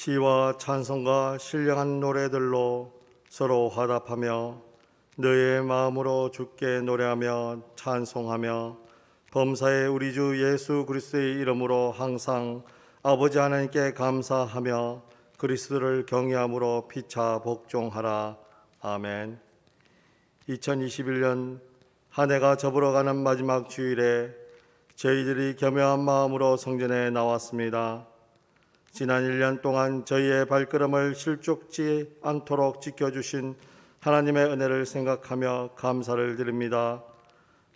시와 찬송과 신령한 노래들로 서로 화답하며 너의 마음으로 주께 노래하며 찬송하며 범사의 우리 주 예수 그리스도의 이름으로 항상 아버지 하나님께 감사하며 그리스도를 경외함으로 피차 복종하라. 아멘. 2021년 한 해가 접어가는 마지막 주일에 저희들이 겸허한 마음으로 성전에 나왔습니다. 지난 1년 동안 저희의 발걸음을 실족지 않도록 지켜주신 하나님의 은혜를 생각하며 감사를 드립니다.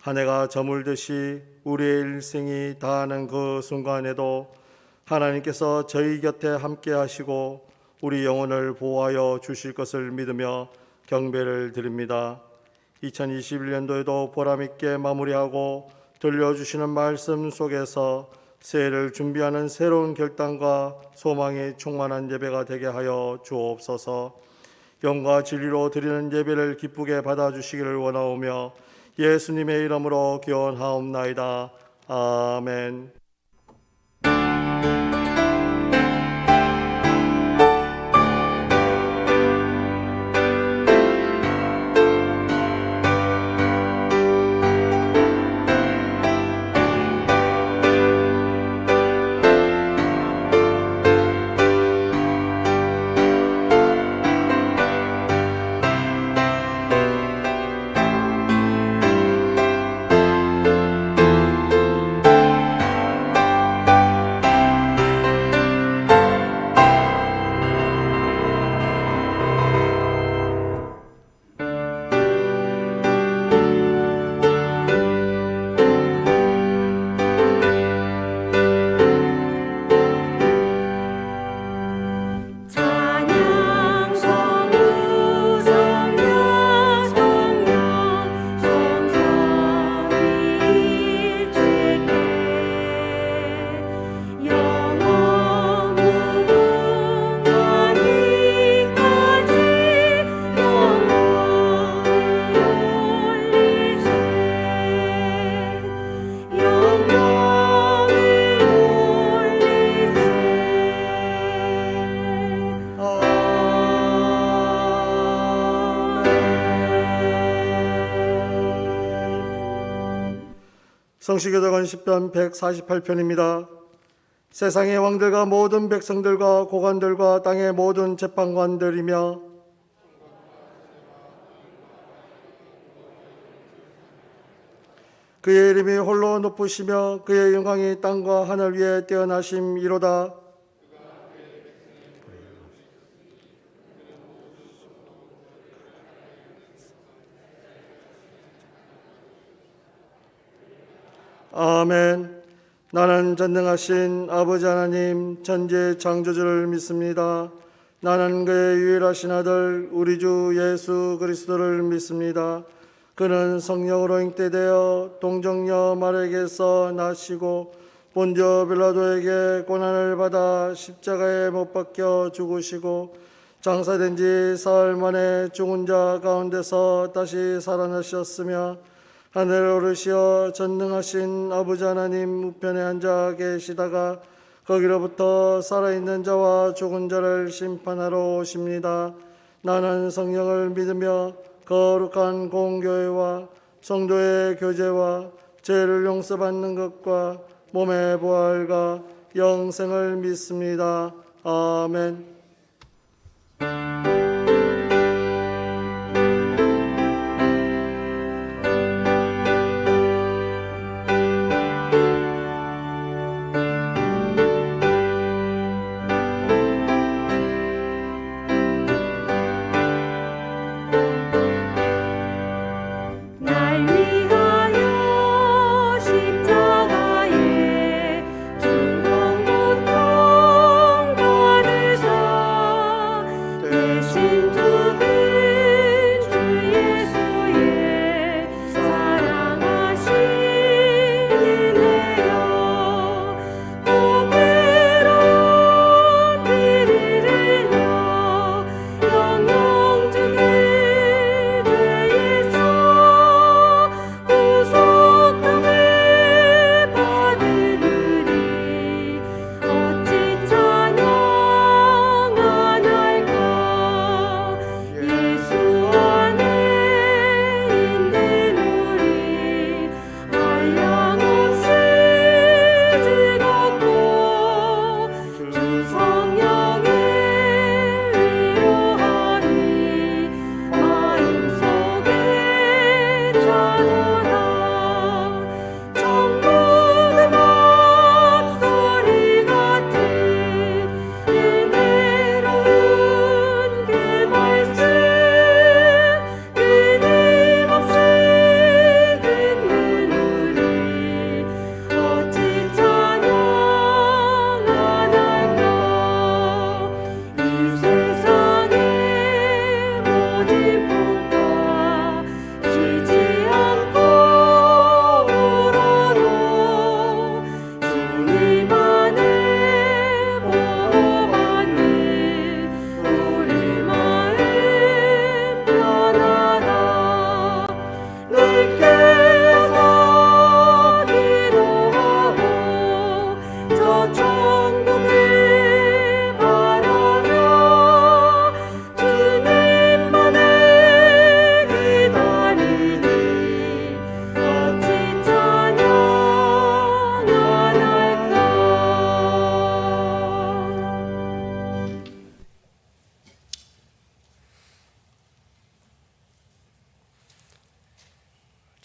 한 해가 저물듯이 우리의 일생이 다하는 그 순간에도 하나님께서 저희 곁에 함께 하시고 우리 영혼을 보호하여 주실 것을 믿으며 경배를 드립니다. 2021년도에도 보람있게 마무리하고 들려주시는 말씀 속에서 새해를 준비하는 새로운 결단과 소망이 충만한 예배가 되게 하여 주옵소서. 영과 진리로 드리는 예배를 기쁘게 받아주시기를 원하오며 예수님의 이름으로 기원하옵나이다. 아멘. 성시교독은 10편 148편입니다. 세상의 왕들과 모든 백성들과 고관들과 땅의 모든 재판관들이며 그의 이름이 홀로 높으시며 그의 영광이 땅과 하늘 위에 뛰어나심이로다. 아멘. 나는 전능하신 아버지 하나님 천지의 창조주를 믿습니다. 나는 그의 유일하신 아들 우리 주 예수 그리스도를 믿습니다. 그는 성령으로 잉태되어 동정녀 마리아에게서 나시고 본디오 빌라도에게 고난을 받아 십자가에 못 박혀 죽으시고 장사된 지 사흘 만에 죽은 자 가운데서 다시 살아나셨으며 하늘에 오르시어 전능하신 아버지 하나님 우편에 앉아 계시다가 거기로부터 살아있는 자와 죽은 자를 심판하러 오십니다. 나는 성령을 믿으며 거룩한 공교회와 성도의 교제와 죄를 용서받는 것과 몸의 부활과 영생을 믿습니다. 아멘.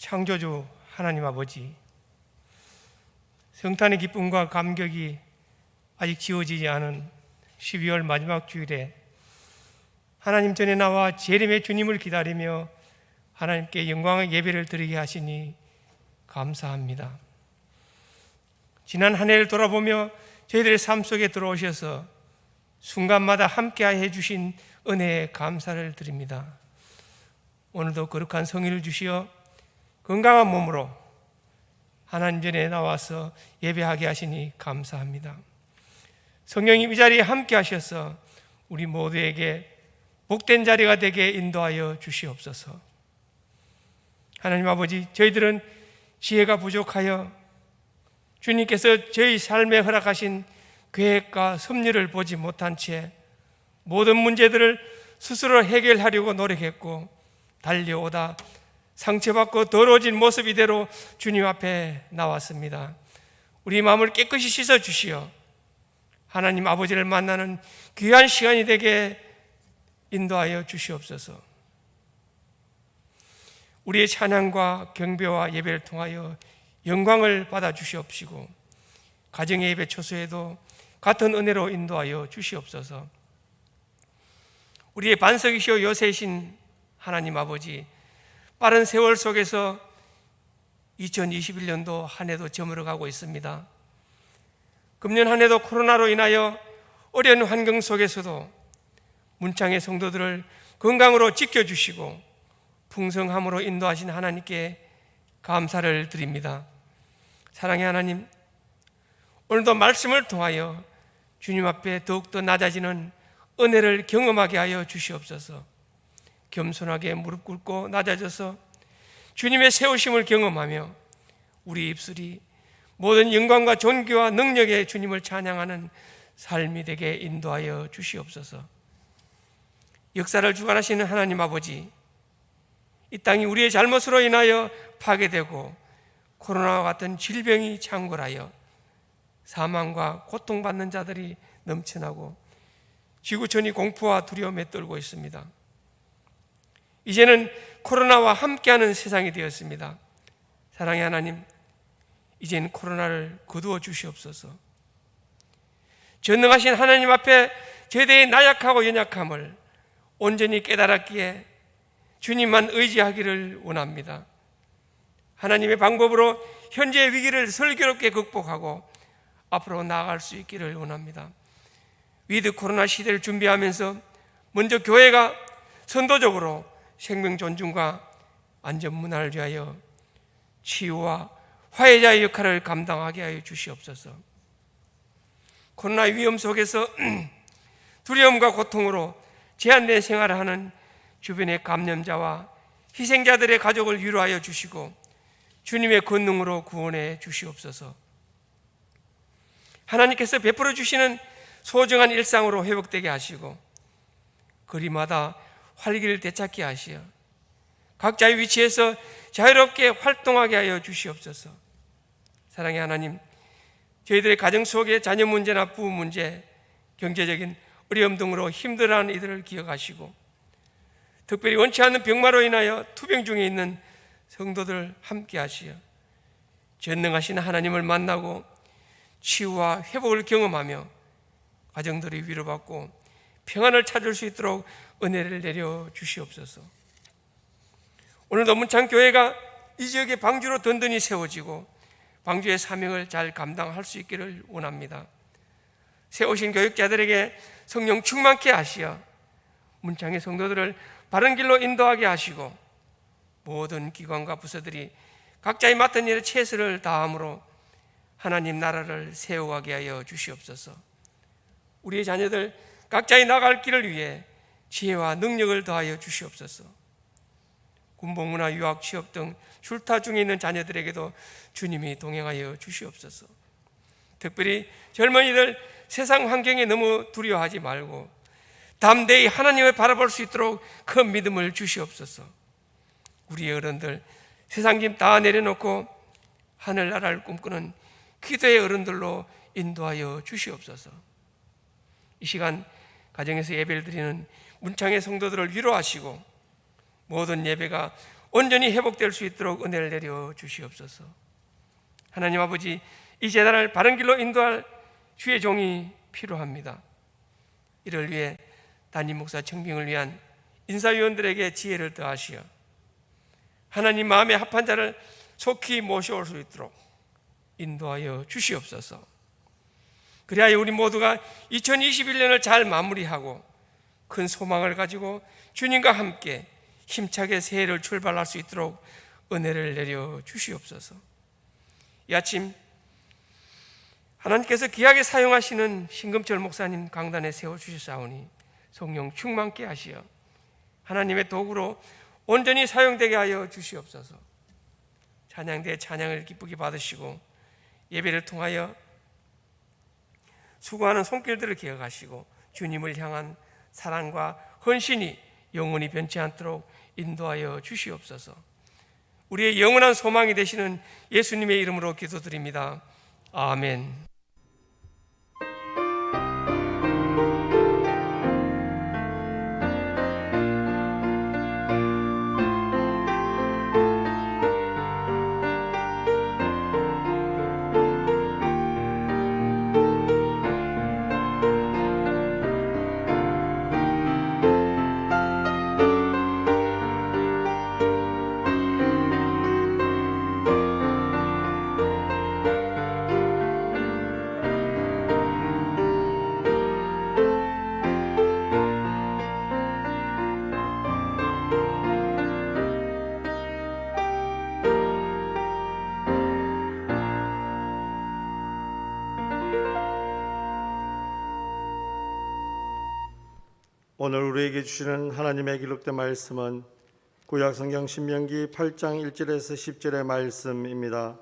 창조주 하나님 아버지, 성탄의 기쁨과 감격이 아직 지워지지 않은 12월 마지막 주일에 하나님 전에 나와 재림의 주님을 기다리며 하나님께 영광의 예배를 드리게 하시니 감사합니다. 지난 한 해를 돌아보며 저희들의 삶 속에 들어오셔서 순간마다 함께해 주신 은혜에 감사를 드립니다. 오늘도 거룩한 성의를 주시어 건강한 몸으로 하나님 전에 나와서 예배하게 하시니 감사합니다. 성령님 이 자리에 함께 하셔서 우리 모두에게 복된 자리가 되게 인도하여 주시옵소서. 하나님 아버지, 저희들은 지혜가 부족하여 주님께서 저희 삶에 허락하신 계획과 섭리를 보지 못한 채 모든 문제들을 스스로 해결하려고 노력했고 달려오다 상처받고 더러워진 모습 이대로 주님 앞에 나왔습니다. 우리 마음을 깨끗이 씻어주시어 하나님 아버지를 만나는 귀한 시간이 되게 인도하여 주시옵소서. 우리의 찬양과 경배와 예배를 통하여 영광을 받아 주시옵시고 가정의 예배 초소에도 같은 은혜로 인도하여 주시옵소서. 우리의 반석이시오 요새이신 하나님 아버지, 빠른 세월 속에서 2021년도 한 해도 저물어가고 있습니다. 금년 한 해도 코로나로 인하여 어려운 환경 속에서도 문창의 성도들을 건강으로 지켜주시고 풍성함으로 인도하신 하나님께 감사를 드립니다. 사랑의 하나님, 오늘도 말씀을 통하여 주님 앞에 더욱더 낮아지는 은혜를 경험하게 하여 주시옵소서. 겸손하게 무릎 꿇고 낮아져서 주님의 세우심을 경험하며 우리 입술이 모든 영광과 존귀와 능력의 주님을 찬양하는 삶이 되게 인도하여 주시옵소서. 역사를 주관하시는 하나님 아버지, 이 땅이 우리의 잘못으로 인하여 파괴되고 코로나와 같은 질병이 창궐하여 사망과 고통받는 자들이 넘쳐나고 지구촌이 공포와 두려움에 떨고 있습니다. 이제는 코로나와 함께하는 세상이 되었습니다. 사랑의 하나님, 이제는 코로나를 거두어 주시옵소서. 전능하신 하나님 앞에 저희들의 나약하고 연약함을 온전히 깨달았기에 주님만 의지하기를 원합니다. 하나님의 방법으로 현재의 위기를 슬기롭게 극복하고 앞으로 나아갈 수 있기를 원합니다. 위드 코로나 시대를 준비하면서 먼저 교회가 선도적으로 생명 존중과 안전 문화를 위하여 치유와 화해자의 역할을 감당하게 하여 주시옵소서. 코로나의 위험 속에서 두려움과 고통으로 제한된 생활을 하는 주변의 감염자와 희생자들의 가족을 위로하여 주시고 주님의 권능으로 구원해 주시옵소서. 하나님께서 베풀어 주시는 소중한 일상으로 회복되게 하시고 거리마다 활기를 되찾게 하시어 각자의 위치에서 자유롭게 활동하게 하여 주시옵소서. 사랑의 하나님, 저희들의 가정 속의 자녀 문제나 부부 문제, 경제적인 어려움 등으로 힘들어하는 이들을 기억하시고 특별히 원치 않는 병마로 인하여 투병 중에 있는 성도들 함께 하시어 전능하신 하나님을 만나고 치유와 회복을 경험하며 가정들이 위로받고 평안을 찾을 수 있도록 은혜를 내려 주시옵소서. 오늘도 문창교회가 이 지역의 방주로 든든히 세워지고 방주의 사명을 잘 감당할 수 있기를 원합니다. 세우신 교육자들에게 성령 충만케 하시어 문창의 성도들을 바른 길로 인도하게 하시고 모든 기관과 부서들이 각자의 맡은 일에 최선을 다함으로 하나님 나라를 세워가게 하여 주시옵소서. 우리의 자녀들 각자의 나갈 길을 위해 지혜와 능력을 더하여 주시옵소서. 군복무나 유학, 취업 등 출타 중에 있는 자녀들에게도 주님이 동행하여 주시옵소서. 특별히 젊은이들 세상 환경에 너무 두려워하지 말고 담대히 하나님을 바라볼 수 있도록 큰 믿음을 주시옵소서. 우리의 어른들 세상 짐 다 내려놓고 하늘나라를 꿈꾸는 기도의 어른들로 인도하여 주시옵소서. 이 시간 가정에서 예배를 드리는 문창의 성도들을 위로하시고 모든 예배가 온전히 회복될 수 있도록 은혜를 내려 주시옵소서. 하나님 아버지, 이 재단을 바른 길로 인도할 주의 종이 필요합니다. 이를 위해 담임 목사 청빙을 위한 인사위원들에게 지혜를 더하시어 하나님 마음에 합한 자를 속히 모셔올 수 있도록 인도하여 주시옵소서. 그리하여 우리 모두가 2021년을 잘 마무리하고 큰 소망을 가지고 주님과 함께 힘차게 새해를 출발할 수 있도록 은혜를 내려 주시옵소서. 이 아침 하나님께서 귀하게 사용하시는 신금철 목사님 강단에 세워주셨사오니 성령 충만케 하시어 하나님의 도구로 온전히 사용되게 하여 주시옵소서. 찬양대의 찬양을 기쁘게 받으시고 예배를 통하여 수고하는 손길들을 기억하시고 주님을 향한 사랑과 헌신이 영원히 변치 않도록 인도하여 주시옵소서. 우리의 영원한 소망이 되시는 예수님의 이름으로 기도드립니다. 아멘. 오늘 우리에게 주시는 하나님의 기록된 말씀은 구약성경 신명기 8장 1절에서 10절의 말씀입니다.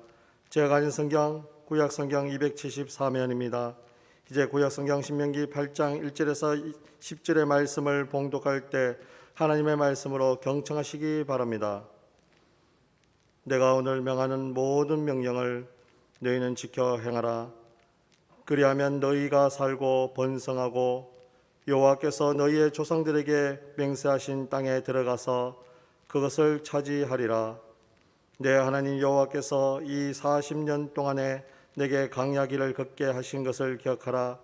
제가 가진 성경 구약성경 274면입니다. 이제 구약성경 신명기 8장 1절에서 10절의 말씀을 봉독할 때 하나님의 말씀으로 경청하시기 바랍니다. 내가 오늘 명하는 모든 명령을 너희는 지켜 행하라. 그리하면 너희가 살고 번성하고 여호와께서 너희의 조상들에게 맹세하신 땅에 들어가서 그것을 차지하리라. 내 하나님 여호와께서 이 40년 동안에 내게 광야길을 걷게 하신 것을 기억하라.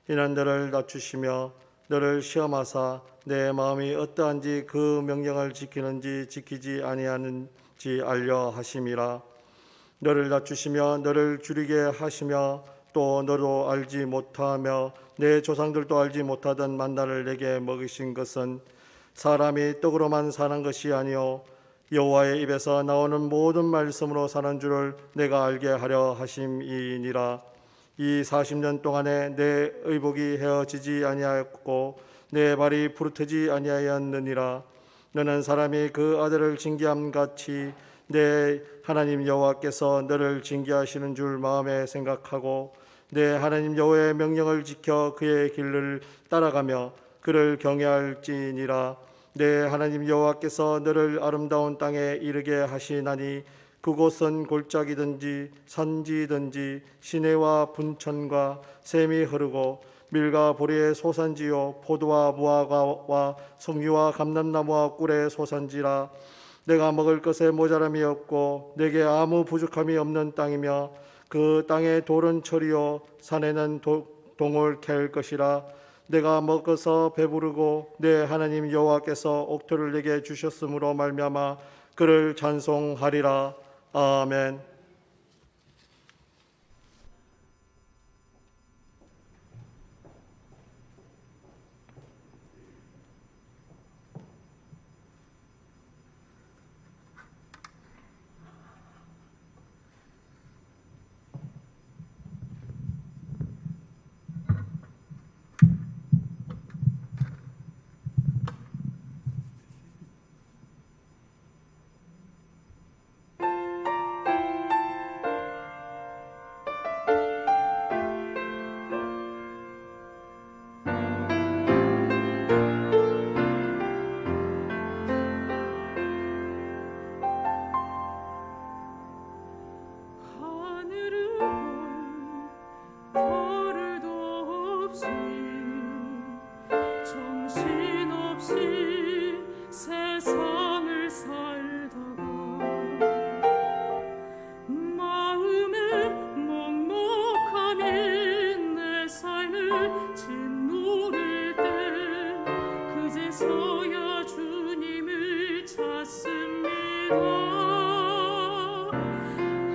이는 너를 낮추시며 너를 시험하사 내 마음이 어떠한지 그 명령을 지키는지 지키지 아니하는지 알려 하심이라. 너를 낮추시며 너를 줄이게 하시며 또 너도 알지 못하며 내 조상들도 알지 못하던 만나를 내게 먹이신 것은 사람이 떡으로만 사는 것이 아니요 여호와의 입에서 나오는 모든 말씀으로 사는 줄을 내가 알게 하려 하심이니라. 이 40년 동안에 내 의복이 헤어지지 아니하였고 내 발이 부르트지 아니하였느니라. 너는 사람이 그 아들을 징계함 같이 내 하나님 여호와께서 너를 징계하시는 줄 마음에 생각하고 내 하나님 여호와의 명령을 지켜 그의 길을 따라가며 그를 경외할지니라. 내 하나님 여호와께서 너를 아름다운 땅에 이르게 하시나니 그곳은 골짜기든지 산지든지 시내와 분천과 샘이 흐르고 밀과 보리의 소산지요 포도와 무화과와 석류와 감람나무와 꿀의 소산지라. 내가 먹을 것에 모자람이 없고 내게 아무 부족함이 없는 땅이며 그 땅의 돌은 철이요 산에는 동을 캘 것이라. 내가 먹어서 배부르고 내 하나님 여호와께서 옥토를 내게 주셨으므로 말미암아 그를 찬송하리라. 아멘.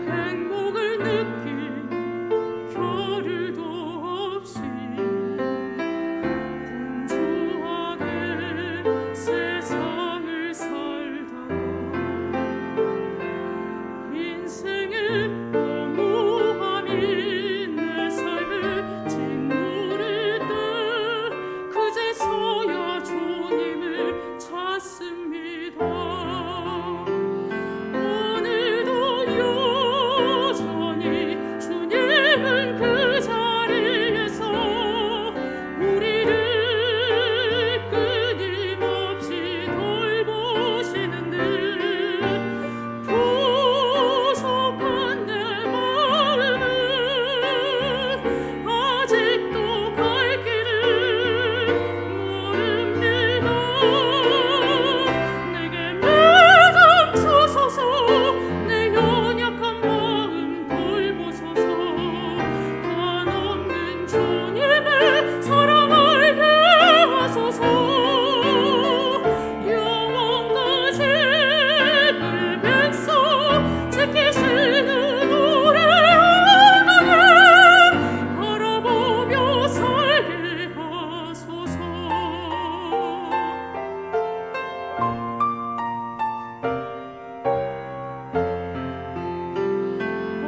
행복을 느낄 겨를도 없이 분주하게 세상을 살다가 인생의 허무함이 내 삶을 짓누를 때 그제서야 주님을 찾습니다. 오늘도 여전히 주님은 그 자리에서 우리를 끊임없이 돌보시는데 부족한 내 마음은 아직도 갈 길을 모릅니다. 내게 믿음 주소서, 내 연약한 마음 돌보소서. 한없는 주님의 사랑 알게 하소서. 영원까지 그 백성 지키시는 우리 하나님 바라보며 살게 하소서.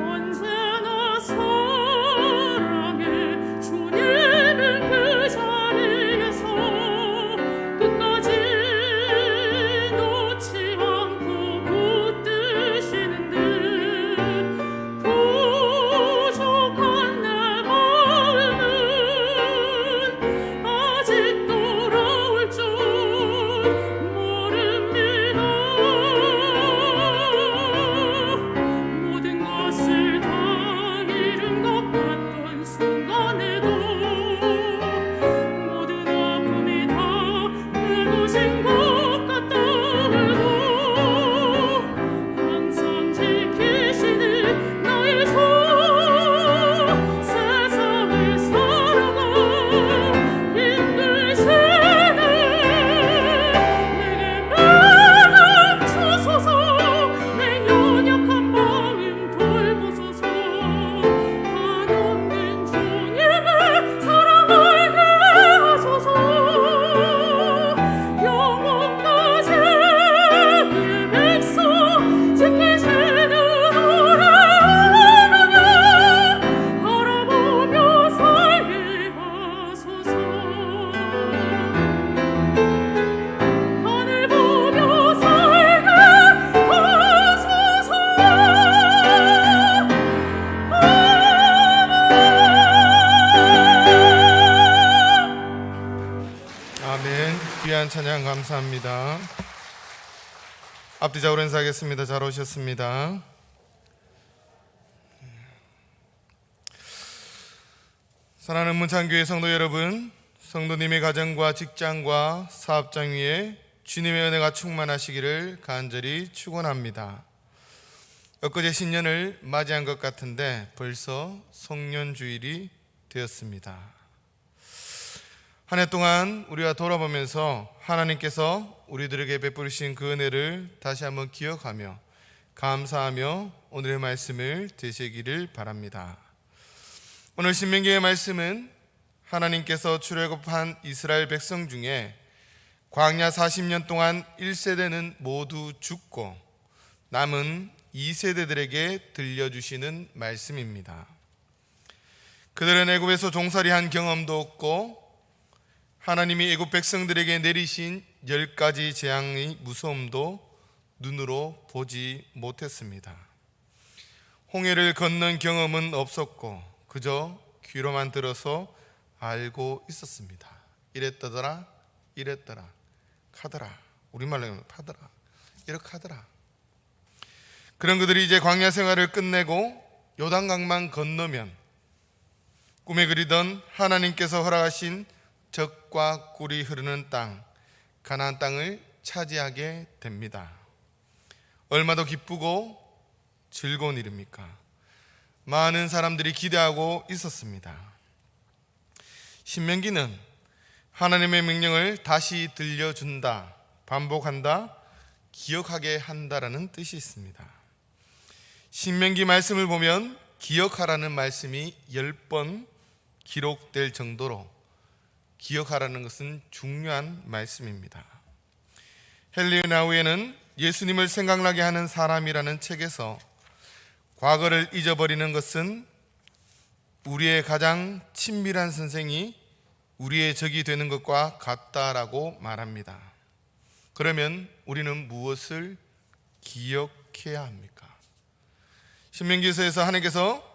언제나 사랑해 주님은 그 자리에서 끝까지 놓지 않고 붙드시는데 부족한 내 마음은 아직 돌아올 줄 모릅니다. 모든 것을 다 잃은 것 같던 순간에도 모든 아픔이 다 무너진 것 같다 해도 항상 지키시는 나의 손 세상을 살아가 힘드시네. 내게 믿음 주소서, 내 연약한 마음 돌보소서. 한없는 주님의 사랑 알게 하소서. 영원까지 그 백성 지키시는 우리 하나님 바라보며 살게 하소서. 하늘 보며 살게 하소서. 아멘. 귀한 찬양 감사합니다. 앞뒤 좌우로 인사하겠습니다. 잘 오셨습니다. 사랑하는 문창교회 성도 여러분, 성도님의 가정과 직장과 사업장 위에 주님의 은혜가 충만하시기를 간절히 축원합니다. 엊그제 신년을 맞이한 것 같은데 벌써 송년주일이 되었습니다. 한 해 동안 우리가 돌아보면서 하나님께서 우리들에게 베푸신 그 은혜를 다시 한번 기억하며 감사하며 오늘의 말씀을 되새기를 바랍니다. 오늘 신명기의 말씀은 하나님께서 출애굽한 이스라엘 백성 중에 광야 40년 동안 1세대는 모두 죽고 남은 2세대들에게 들려주시는 말씀입니다. 그들은 애굽에서 종살이한 경험도 없고 하나님이 애굽 백성들에게 내리신 10가지 재앙의 무서움도 눈으로 보지 못했습니다. 홍해를 건넌 경험은 없었고 그저 귀로만 들어서 알고 있었습니다. 이랬더라 이랬더라 카더라, 우리말로 하면 파더라, 이렇게 하더라. 그런 그들이 이제 광야 생활을 끝내고 요단강만 건너면 꿈에 그리던 하나님께서 허락하신 젖과 꿀이 흐르는 땅 가나안 땅을 차지하게 됩니다. 얼마도 기쁘고 즐거운 일입니까? 많은 사람들이 기대하고 있었습니다. 신명기는 하나님의 명령을 다시 들려준다, 반복한다, 기억하게 한다라는 뜻이 있습니다. 신명기 말씀을 보면 기억하라는 말씀이 10번 기록될 정도로 기억하라는 것은 중요한 말씀입니다. 헨리 나우에는 예수님을 생각나게 하는 사람이라는 책에서 과거를 잊어버리는 것은 우리의 가장 친밀한 선생이 우리의 적이 되는 것과 같다라고 말합니다. 그러면 우리는 무엇을 기억해야 합니까? 신명기서에서 하나님께서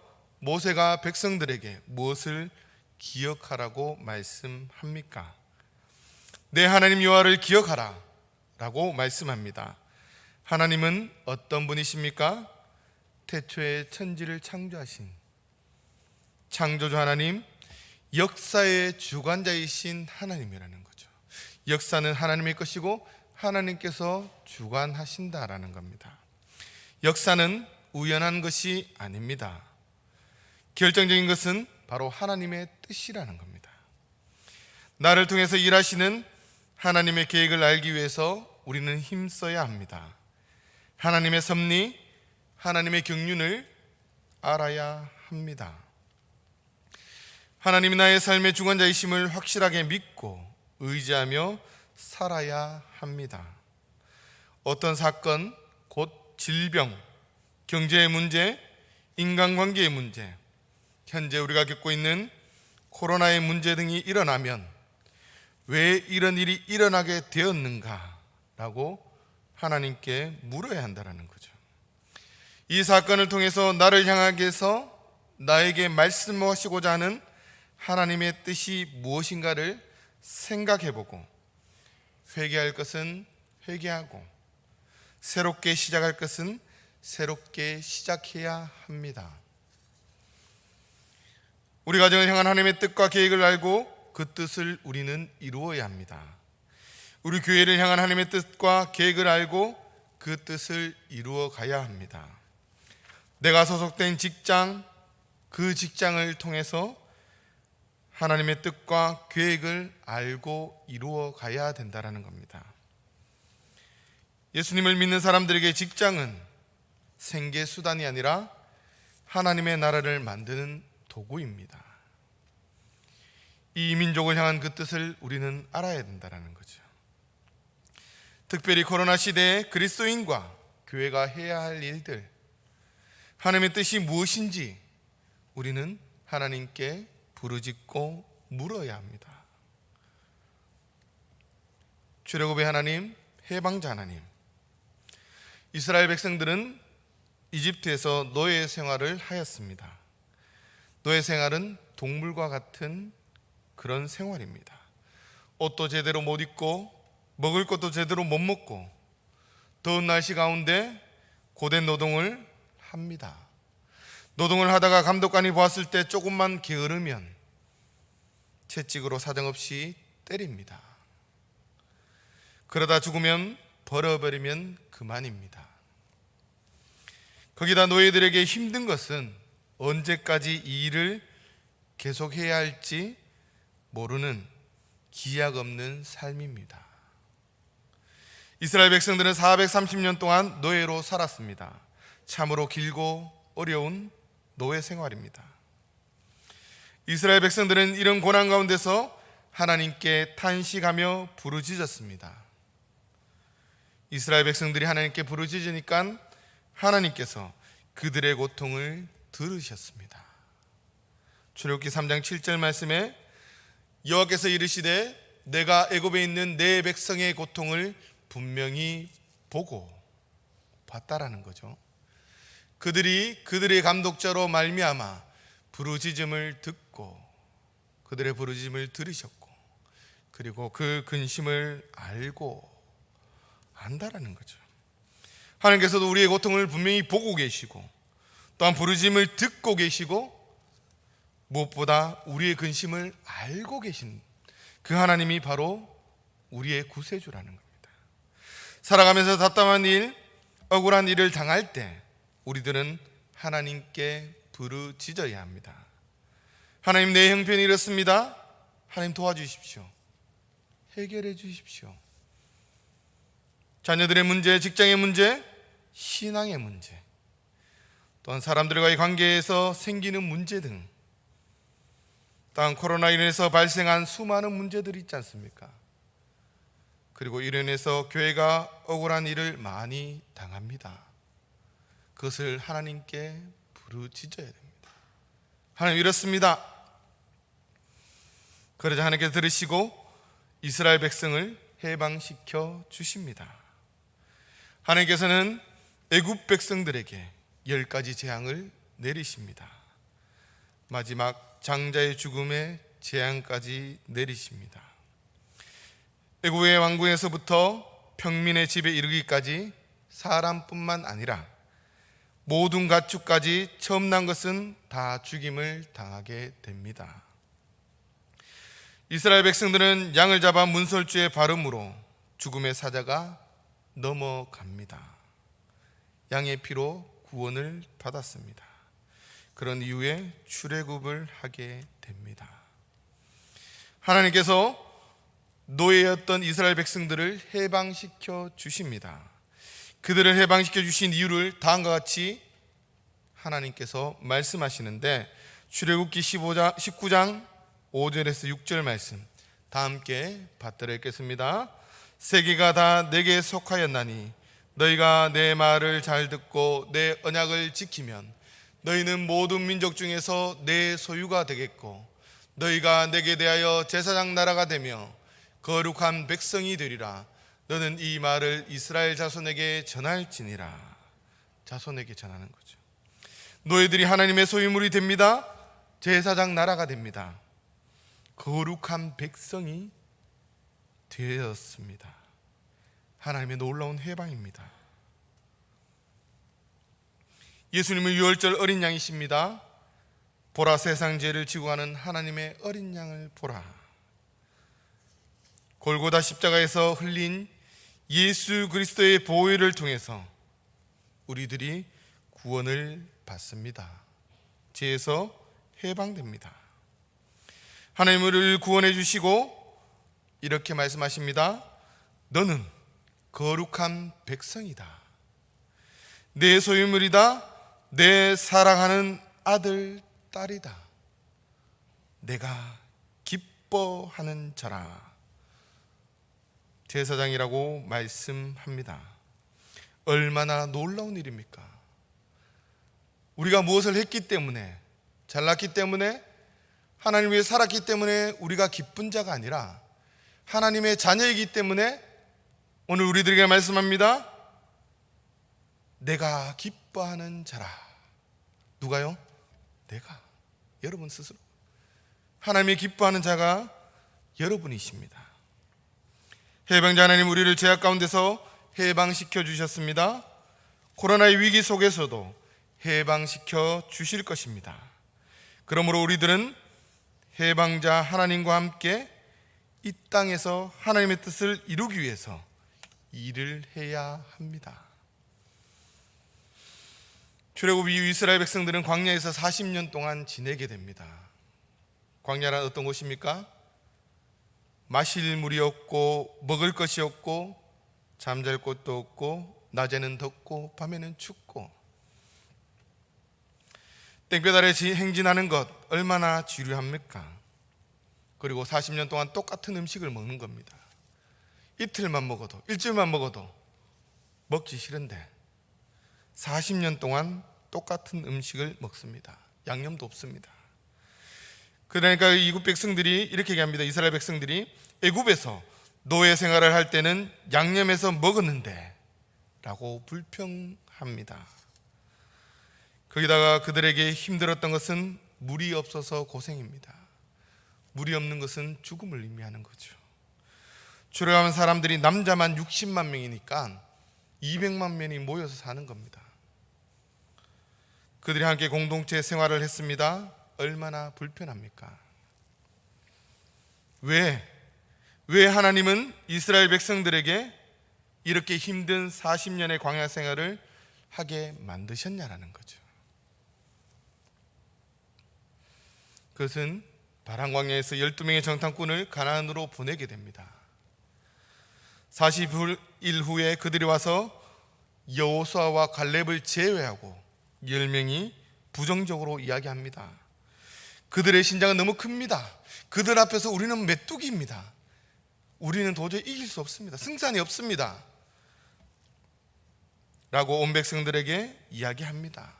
모세가 백성들에게 무엇을 기억하라고 말씀합니까? 내 하나님 여호와를 기억하라 라고 말씀합니다. 하나님은 어떤 분이십니까? 태초에 천지를 창조하신 창조주 하나님, 역사의 주관자이신 하나님이라는 거죠. 역사는 하나님의 것이고 하나님께서 주관하신다라는 겁니다. 역사는 우연한 것이 아닙니다. 결정적인 것은 바로 하나님의 뜻이라는 겁니다. 나를 통해서 일하시는 하나님의 계획을 알기 위해서 우리는 힘써야 합니다. 하나님의 섭리, 하나님의 경륜을 알아야 합니다. 하나님이 나의 삶의 주관자이심을 확실하게 믿고 의지하며 살아야 합니다. 어떤 사건, 곧 질병, 경제의 문제, 인간관계의 문제, 현재 우리가 겪고 있는 코로나의 문제 등이 일어나면 왜 이런 일이 일어나게 되었는가라고 하나님께 물어야 한다는 거죠. 이 사건을 통해서 나를 향하게 해서 나에게 말씀하시고자 하는 하나님의 뜻이 무엇인가를 생각해보고 회개할 것은 회개하고 새롭게 시작할 것은 새롭게 시작해야 합니다. 우리 가정을 향한 하나님의 뜻과 계획을 알고 그 뜻을 우리는 이루어야 합니다. 우리 교회를 향한 하나님의 뜻과 계획을 알고 그 뜻을 이루어 가야 합니다. 내가 소속된 직장, 그 직장을 통해서 하나님의 뜻과 계획을 알고 이루어 가야 된다는 겁니다. 예수님을 믿는 사람들에게 직장은 생계 수단이 아니라 하나님의 나라를 만드는 도구입니다. 이 민족을 향한 그 뜻을 우리는 알아야 된다는 거죠. 특별히 코로나 시대에 그리스도인과 교회가 해야 할 일들, 하나님의 뜻이 무엇인지 우리는 하나님께 부르짖고 물어야 합니다. 출애굽의 하나님, 해방자 하나님, 이스라엘 백성들은 이집트에서 노예 생활을 하였습니다. 노예 생활은 동물과 같은 그런 생활입니다. 옷도 제대로 못 입고 먹을 것도 제대로 못 먹고 더운 날씨 가운데 고된 노동을 합니다. 노동을 하다가 감독관이 보았을 때 조금만 게으르면 채찍으로 사정없이 때립니다. 그러다 죽으면 버려버리면 그만입니다. 거기다 노예들에게 힘든 것은 언제까지 이 일을 계속해야 할지 모르는 기약 없는 삶입니다. 이스라엘 백성들은 430년 동안 노예로 살았습니다. 참으로 길고 어려운 노예 생활입니다. 이스라엘 백성들은 이런 고난 가운데서 하나님께 탄식하며 부르짖었습니다. 이스라엘 백성들이 하나님께 부르짖으니까 하나님께서 그들의 고통을 들으셨습니다. 출애굽기 3장 7절 말씀에 여호와께서 이르시되 내가 애굽에 있는 내 백성의 고통을 분명히 보고 봤다라는 거죠. 그들이 그들의 감독자로 말미암아 부르짖음을 듣고 그들의 부르짖음을 들으셨고 그리고 그 근심을 알고 안다라는 거죠. 하나님께서도 우리의 고통을 분명히 보고 계시고 또한 부르짖음을 듣고 계시고 무엇보다 우리의 근심을 알고 계신 그 하나님이 바로 우리의 구세주라는 겁니다. 살아가면서 답답한 일, 억울한 일을 당할 때 우리들은 하나님께 부르짖어야 합니다. 하나님, 내 형편이 이렇습니다. 하나님 도와주십시오. 해결해 주십시오. 자녀들의 문제, 직장의 문제, 신앙의 문제, 또한 사람들과의 관계에서 생기는 문제 등 또한 코로나 인해서 발생한 수많은 문제들이 있지 않습니까? 그리고 이로 인해서 교회가 억울한 일을 많이 당합니다. 그것을 하나님께 부르짖어야 됩니다. 하나님 이렇습니다. 그러자 하나님께서 들으시고 이스라엘 백성을 해방시켜 주십니다. 하나님께서는 애굽 백성들에게 10가지 재앙을 내리십니다. 마지막 장자의 죽음의 재앙까지 내리십니다. 애굽의 왕궁에서부터 평민의 집에 이르기까지 사람뿐만 아니라 모든 가축까지 처음 난 것은 다 죽임을 당하게 됩니다. 이스라엘 백성들은 양을 잡아 문설주에 바름으로 죽음의 사자가 넘어갑니다. 양의 피로 구원을 받았습니다. 그런 이후에 출애굽을 하게 됩니다. 하나님께서 노예였던 이스라엘 백성들을 해방시켜 주십니다. 그들을 해방시켜 주신 이유를 다음과 같이 하나님께서 말씀하시는데, 출애굽기 19장 5절에서 6절 말씀 다 함께 받들어 읽겠습니다. 세계가 다 내게 속하였나니 너희가 내 말을 잘 듣고 내 언약을 지키면 너희는 모든 민족 중에서 내 소유가 되겠고 너희가 내게 대하여 제사장 나라가 되며 거룩한 백성이 되리라. 너는 이 말을 이스라엘 자손에게 전할지니라. 자손에게 전하는 거죠. 너희들이 하나님의 소유물이 됩니다. 제사장 나라가 됩니다. 거룩한 백성이 되었습니다. 하나님의 놀라운 해방입니다. 예수님은 유월절 어린 양이십니다. 보라, 세상 죄를 지고 가는 하나님의 어린 양을 보라. 골고다 십자가에서 흘린 예수 그리스도의 보혈을 통해서 우리들이 구원을 받습니다. 죄에서 해방됩니다. 하나님 우리를 구원해 주시고 이렇게 말씀하십니다. 너는 거룩한 백성이다. 내 소유물이다. 내 사랑하는 아들, 딸이다. 내가 기뻐하는 자라. 제사장이라고 말씀합니다. 얼마나 놀라운 일입니까? 우리가 무엇을 했기 때문에, 잘났기 때문에, 하나님 위해 살았기 때문에 우리가 기쁜 자가 아니라 하나님의 자녀이기 때문에 오늘 우리들에게 말씀합니다. 내가 기뻐하는 자라. 누가요? 내가, 여러분 스스로. 하나님이 기뻐하는 자가 여러분이십니다. 해방자 하나님, 우리를 죄악 가운데서 해방시켜 주셨습니다. 코로나의 위기 속에서도 해방시켜 주실 것입니다. 그러므로 우리들은 해방자 하나님과 함께 이 땅에서 하나님의 뜻을 이루기 위해서 일을 해야 합니다. 출애굽 이후 이스라엘 백성들은 광야에서 40년 동안 지내게 됩니다. 광야란 어떤 곳입니까? 마실 물이 없고 먹을 것이 없고 잠잘 곳도 없고 낮에는 덥고 밤에는 춥고 땡볕 아래 행진하는 것 얼마나 지루합니까? 그리고 40년 동안 똑같은 음식을 먹는 겁니다. 이틀만 먹어도, 일주일만 먹어도 먹기 싫은데 40년 동안 똑같은 음식을 먹습니다. 양념도 없습니다. 그러니까 이굽 백성들이 이렇게 얘기합니다. 이스라엘 백성들이 애굽에서 노예 생활을 할 때는 양념해서 먹었는데 라고 불평합니다. 거기다가 그들에게 힘들었던 것은 물이 없어서 고생입니다. 물이 없는 것은 죽음을 의미하는 거죠. 출애굽한 사람들이 남자만 60만 명이니까 200만 명이 모여서 사는 겁니다. 그들이 함께 공동체 생활을 했습니다. 얼마나 불편합니까? 왜 하나님은 이스라엘 백성들에게 이렇게 힘든 40년의 광야 생활을 하게 만드셨냐라는 거죠. 그것은 바람광야에서 12명의 정탐꾼을 가나안으로 보내게 됩니다. 40일 일 후에 그들이 와서 여호수아와 갈렙을 제외하고 10명이 부정적으로 이야기합니다. 그들의 신장은 너무 큽니다. 그들 앞에서 우리는 메뚜기입니다. 우리는 도저히 이길 수 없습니다. 승산이 없습니다. 라고 온 백성들에게 이야기합니다.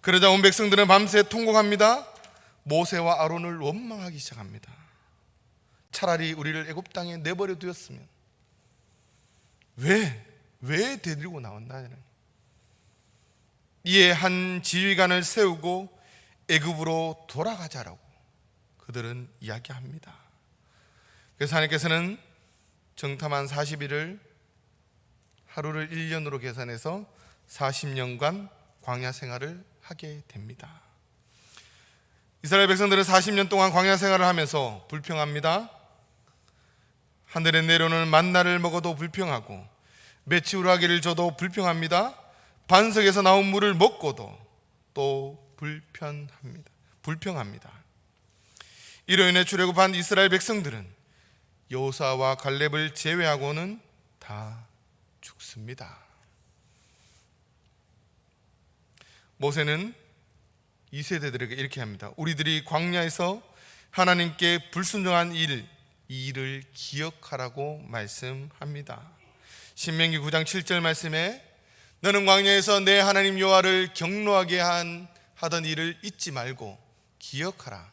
그러자 온 백성들은 밤새 통곡합니다. 모세와 아론을 원망하기 시작합니다. 차라리 우리를 애굽 땅에 내버려 두었으면 왜 데리고 나왔나는. 이에 한 지휘관을 세우고 애굽으로 돌아가자라고 그들은 이야기합니다. 그래서 하나님께서는 정탐한 40일을 하루를 1년으로 계산해서 40년간 광야 생활을 하게 됩니다. 이스라엘 백성들은 40년 동안 광야 생활을 하면서 불평합니다. 하늘에 내려오는 만나를 먹어도 불평하고 맺히 우라기를 줘도 불평합니다. 반석에서 나온 물을 먹고도 또 불평합니다. 이로 인해 출애굽한 이스라엘 백성들은 여호수아와 갈렙을 제외하고는 다 죽습니다. 모세는 이 세대들에게 이렇게 합니다. 우리들이 광야에서 하나님께 불순종한 이 일을 기억하라고 말씀합니다. 신명기 9장 7절 말씀에 너는 광야에서 내 하나님 여호와를 경노하게 하던 일을 잊지 말고 기억하라.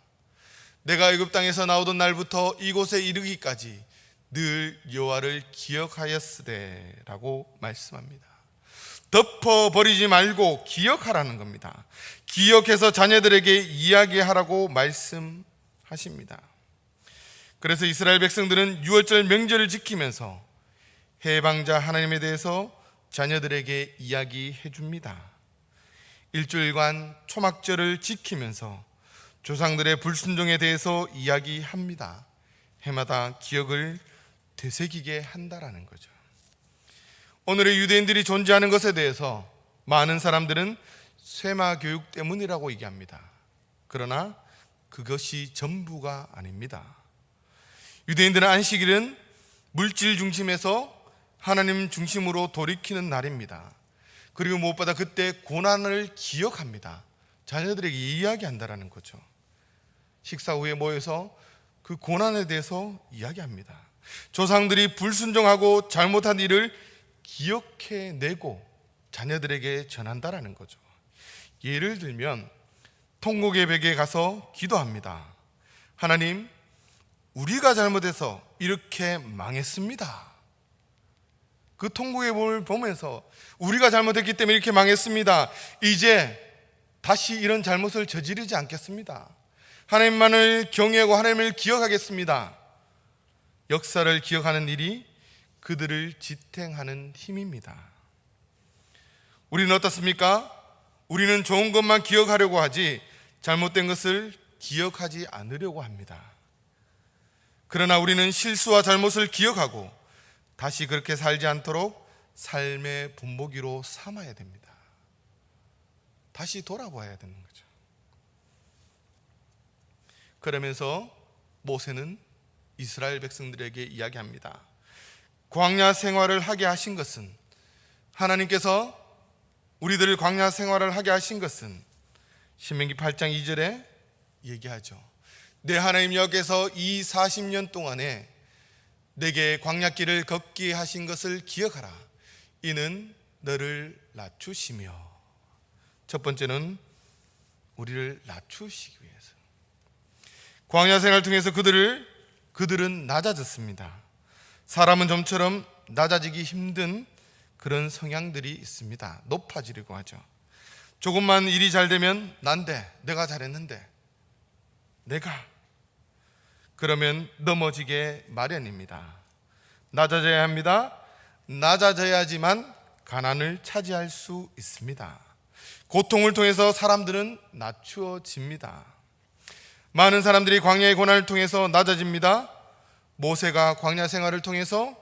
내가 애굽 땅에서 나오던 날부터 이곳에 이르기까지 늘 여호와를 기억하였으되라고 말씀합니다. 덮어버리지 말고 기억하라는 겁니다. 기억해서 자녀들에게 이야기하라고 말씀하십니다. 그래서 이스라엘 백성들은 유월절 명절을 지키면서 해방자 하나님에 대해서 자녀들에게 이야기해 줍니다. 일주일간 초막절을 지키면서 조상들의 불순종에 대해서 이야기합니다. 해마다 기억을 되새기게 한다라는 거죠. 오늘의 유대인들이 존재하는 것에 대해서 많은 사람들은 쇠마 교육 때문이라고 얘기합니다. 그러나 그것이 전부가 아닙니다. 유대인들은 안식일은 물질 중심에서 하나님 중심으로 돌이키는 날입니다. 그리고 무엇보다 그때 고난을 기억합니다. 자녀들에게 이야기한다라는 거죠. 식사 후에 모여서 그 고난에 대해서 이야기합니다. 조상들이 불순종하고 잘못한 일을 기억해내고 자녀들에게 전한다라는 거죠. 예를 들면 통곡의 벽에 가서 기도합니다. 하나님, 우리가 잘못해서 이렇게 망했습니다. 그 통곡의 벽을 보면서 우리가 잘못했기 때문에 이렇게 망했습니다. 이제 다시 이런 잘못을 저지르지 않겠습니다. 하나님만을 경외하고 하나님을 기억하겠습니다. 역사를 기억하는 일이 그들을 지탱하는 힘입니다. 우리는 어떻습니까? 우리는 좋은 것만 기억하려고 하지 잘못된 것을 기억하지 않으려고 합니다. 그러나 우리는 실수와 잘못을 기억하고 다시 그렇게 살지 않도록 삶의 본보기로 삼아야 됩니다. 다시 돌아봐야 되는 거죠. 그러면서 모세는 이스라엘 백성들에게 이야기합니다. 광야 생활을 하게 하신 것은, 하나님께서 우리들을 광야 생활을 하게 하신 것은 신명기 8장 2절에 얘기하죠. 내 하나님 여호와께서 이 40년 동안에 내게 광야길을 걷게 하신 것을 기억하라. 이는 너를 낮추시며. 첫 번째는 우리를 낮추시기 위해서. 광야 생활을 통해서 그들은 낮아졌습니다. 사람은 좀처럼 낮아지기 힘든 그런 성향들이 있습니다. 높아지려고 하죠. 조금만 일이 잘 되면 난데, 내가 잘했는데, 그러면 넘어지게 마련입니다. 낮아져야 합니다. 낮아져야지만 가난을 차지할 수 있습니다. 고통을 통해서 사람들은 낮추어집니다. 많은 사람들이 광야의 고난을 통해서 낮아집니다. 모세가 광야 생활을 통해서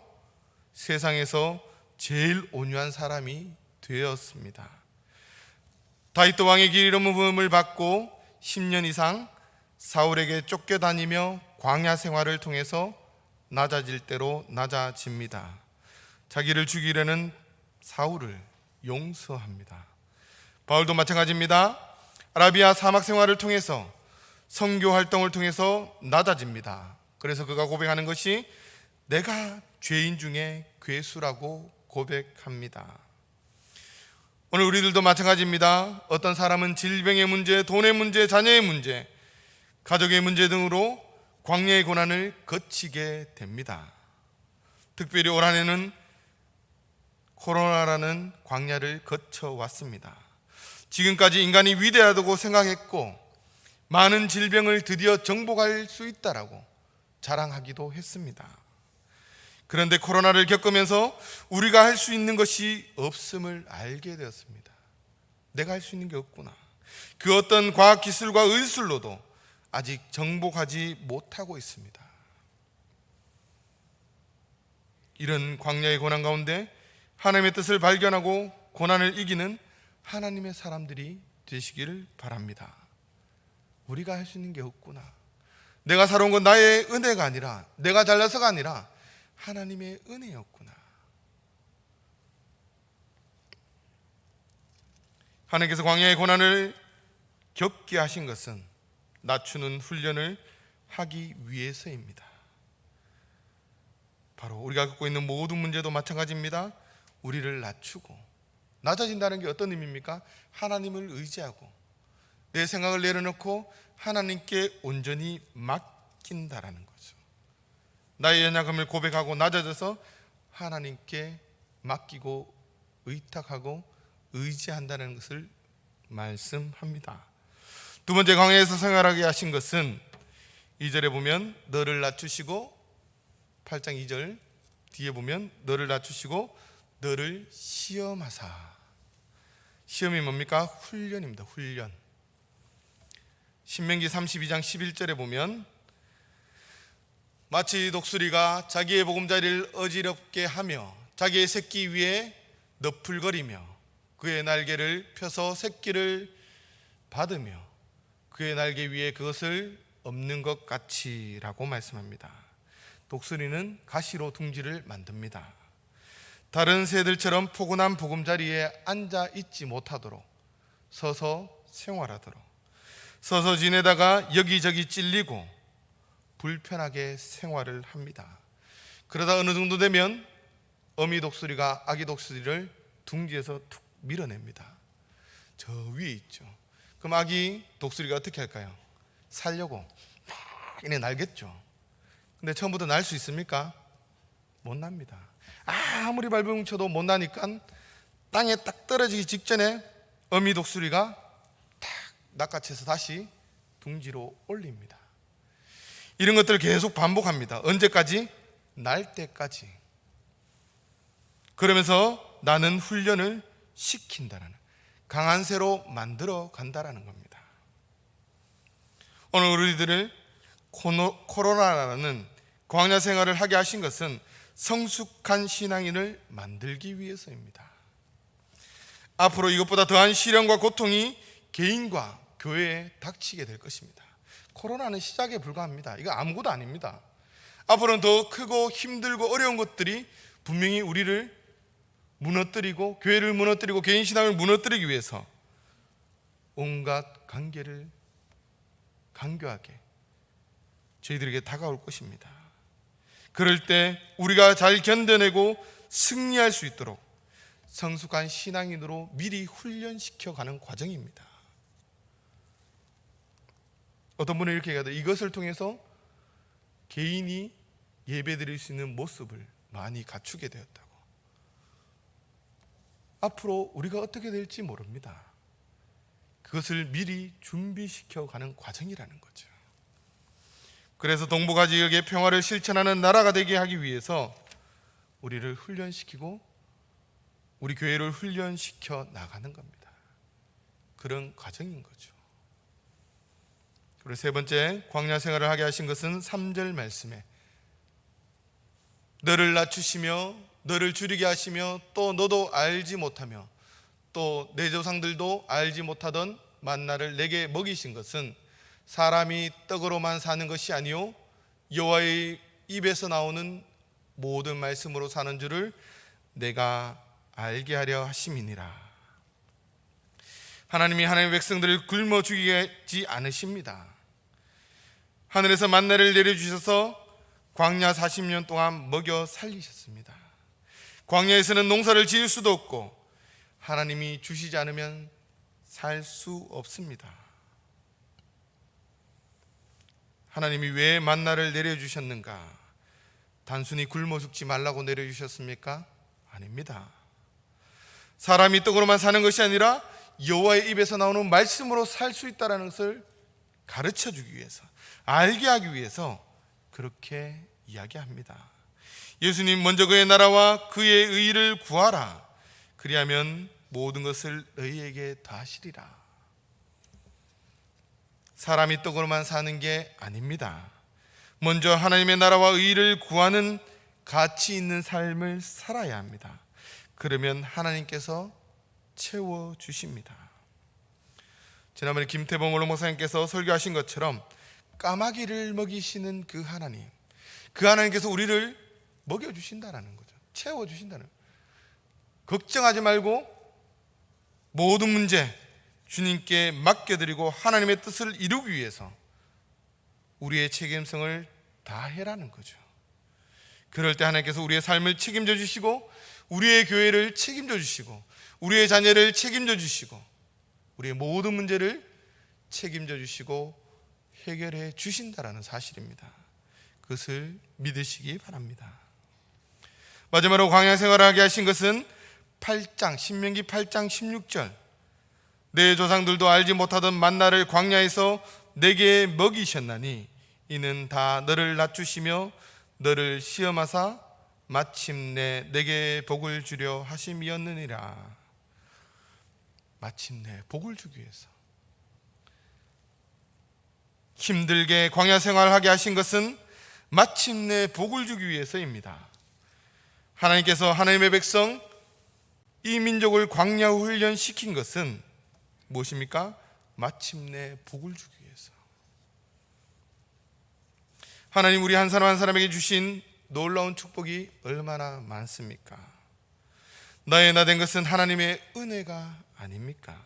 세상에서 제일 온유한 사람이 되었습니다. 다윗도 왕의 길 이름을 받고 10년 이상 사울에게 쫓겨다니며 광야 생활을 통해서 낮아질 대로 낮아집니다. 자기를 죽이려는 사울을 용서합니다. 바울도 마찬가지입니다. 아라비아 사막 생활을 통해서 선교 활동을 통해서 낮아집니다. 그래서 그가 고백하는 것이 내가 죄인 중에 괴수라고 고백합니다. 오늘 우리들도 마찬가지입니다. 어떤 사람은 질병의 문제, 돈의 문제, 자녀의 문제, 가족의 문제 등으로 광야의 고난을 거치게 됩니다. 특별히 올 한 해는 코로나라는 광야를 거쳐왔습니다. 지금까지 인간이 위대하다고 생각했고 많은 질병을 드디어 정복할 수 있다라고 자랑하기도 했습니다. 그런데 코로나를 겪으면서 우리가 할 수 있는 것이 없음을 알게 되었습니다. 내가 할 수 있는 게 없구나. 그 어떤 과학기술과 의술로도 아직 정복하지 못하고 있습니다. 이런 광야의 고난 가운데 하나님의 뜻을 발견하고 고난을 이기는 하나님의 사람들이 되시기를 바랍니다. 우리가 할 수 있는 게 없구나. 내가 살아온 건 나의 은혜가 아니라, 내가 잘나서가 아니라 하나님의 은혜였구나. 하나님께서 광야의 고난을 겪게 하신 것은 낮추는 훈련을 하기 위해서입니다. 바로 우리가 겪고 있는 모든 문제도 마찬가지입니다. 우리를 낮추고, 낮아진다는 게 어떤 의미입니까? 하나님을 의지하고 내 생각을 내려놓고 하나님께 온전히 맡긴다라는 거죠. 나의 연약함을 고백하고 낮아져서 하나님께 맡기고 의탁하고 의지한다는 것을 말씀합니다. 두 번째, 광야에서 생활하게 하신 것은 2절에 보면 너를 낮추시고, 8장 2절 뒤에 보면 너를 낮추시고 너를 시험하사. 시험이 뭡니까? 훈련입니다. 훈련. 신명기 32장 11절에 보면 마치 독수리가 자기의 보금자리를 어지럽게 하며 자기의 새끼 위에 너풀거리며 그의 날개를 펴서 새끼를 받으며 그의 날개 위에 그것을 엎는 것 같이라고 말씀합니다. 독수리는 가시로 둥지를 만듭니다. 다른 새들처럼 포근한 보금자리에 앉아 있지 못하도록 서서 생활하도록, 서서 지내다가 여기저기 찔리고 불편하게 생활을 합니다. 그러다 어느 정도 되면 어미 독수리가 아기 독수리를 둥지에서 툭 밀어냅니다. 저 위에 있죠. 그럼 아기 독수리가 어떻게 할까요? 살려고 막 이내 날겠죠. 근데 처음부터 날 수 있습니까? 못 납니다. 아무리 발버둥 쳐도 못 나니까 땅에 딱 떨어지기 직전에 어미 독수리가 탁 낚아채서 다시 둥지로 올립니다. 이런 것들을 계속 반복합니다. 언제까지? 날 때까지. 그러면서 나는 훈련을 시킨다는, 강한 새로 만들어 간다라는 겁니다. 오늘 우리들을 코로나라는 광야 생활을 하게 하신 것은 성숙한 신앙인을 만들기 위해서입니다. 앞으로 이것보다 더한 시련과 고통이 개인과 교회에 닥치게 될 것입니다. 코로나는 시작에 불과합니다. 이거 아무것도 아닙니다. 앞으로는 더 크고 힘들고 어려운 것들이 분명히 우리를 무너뜨리고, 교회를 무너뜨리고, 개인 신앙을 무너뜨리기 위해서 온갖 관계를 간교하게 저희들에게 다가올 것입니다. 그럴 때 우리가 잘 견뎌내고 승리할 수 있도록 성숙한 신앙인으로 미리 훈련시켜가는 과정입니다. 어떤 분은 이렇게 얘기하더라고요. 이것을 통해서 개인이 예배드릴 수 있는 모습을 많이 갖추게 되었다고. 앞으로 우리가 어떻게 될지 모릅니다. 그것을 미리 준비시켜가는 과정이라는 거죠. 그래서 동북아 지역의 평화를 실천하는 나라가 되게 하기 위해서 우리를 훈련시키고 우리 교회를 훈련시켜 나가는 겁니다. 그런 과정인 거죠. 그리고 세 번째, 광야 생활을 하게 하신 것은 3절 말씀에 너를 낮추시며 너를 줄이게 하시며 또 너도 알지 못하며 또 내 조상들도 알지 못하던 만나를 내게 먹이신 것은 사람이 떡으로만 사는 것이 아니요 여호와의 입에서 나오는 모든 말씀으로 사는 줄을 내가 알게 하려 하심이니라. 하나님이 하나님의 백성들을 굶어 죽이지 않으십니다. 하늘에서 만나를 내려주셔서 광야 40년 동안 먹여 살리셨습니다. 광야에서는 농사를 지을 수도 없고 하나님이 주시지 않으면 살 수 없습니다. 하나님이 왜 만나를 내려주셨는가? 단순히 굶어 죽지 말라고 내려주셨습니까? 아닙니다. 사람이 떡으로만 사는 것이 아니라 여호와의 입에서 나오는 말씀으로 살 수 있다는 것을 가르쳐 주기 위해서, 알게 하기 위해서 그렇게 이야기합니다. 예수님 먼저 그의 나라와 그의 의를 구하라. 그리하면 모든 것을 너희에게 더하시리라. 사람이 떡으로만 사는 게 아닙니다. 먼저 하나님의 나라와 의를 구하는 가치 있는 삶을 살아야 합니다. 그러면 하나님께서 채워주십니다. 지난번에 김태봉 원로 목사님께서 설교하신 것처럼 까마귀를 먹이시는 그 하나님께서 우리를 먹여주신다는 거죠. 채워주신다는 거죠. 걱정하지 말고 모든 문제 주님께 맡겨드리고 하나님의 뜻을 이루기 위해서 우리의 책임성을 다해라는 거죠. 그럴 때 하나님께서 우리의 삶을 책임져 주시고 우리의 교회를 책임져 주시고 우리의 자녀를 책임져 주시고 우리의 모든 문제를 책임져 주시고 해결해 주신다라는 사실입니다. 그것을 믿으시기 바랍니다. 마지막으로 광야 생활을 하게 하신 것은 신명기 8장 16절, 내 조상들도 알지 못하던 만나를 광야에서 내게 먹이셨나니 이는 다 너를 낮추시며 너를 시험하사 마침내 내게 복을 주려 하심이었느니라. 마침내 복을 주기 위해서 힘들게 광야 생활하게 하신 것은 마침내 복을 주기 위해서입니다. 하나님께서 하나님의 백성 이 민족을 광야 훈련시킨 것은 무엇입니까? 마침내 복을 주기 위해서. 하나님 우리 한 사람 한 사람에게 주신 놀라운 축복이 얼마나 많습니까? 나의 나 된 것은 하나님의 은혜가 아닙니까?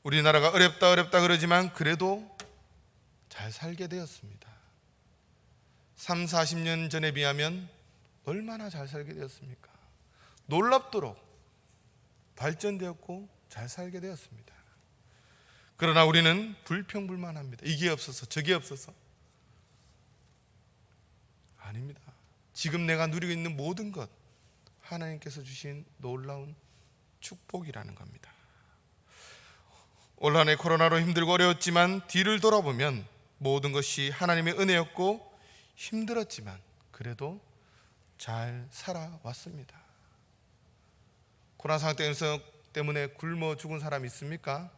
우리나라가 어렵다 그러지만 그래도 잘 살게 되었습니다. 3, 40년 전에 비하면 얼마나 잘 살게 되었습니까? 놀랍도록 발전되었고 잘 살게 되었습니다. 그러나 우리는 불평불만합니다. 이게 없어서 저게 없어서. 아닙니다. 지금 내가 누리고 있는 모든 것 하나님께서 주신 놀라운 축복이라는 겁니다. 올 한 해 코로나로 힘들고 어려웠지만 뒤를 돌아보면 모든 것이 하나님의 은혜였고 힘들었지만 그래도 잘 살아왔습니다. 코로나 상황 때문에 굶어 죽은 사람이 있습니까?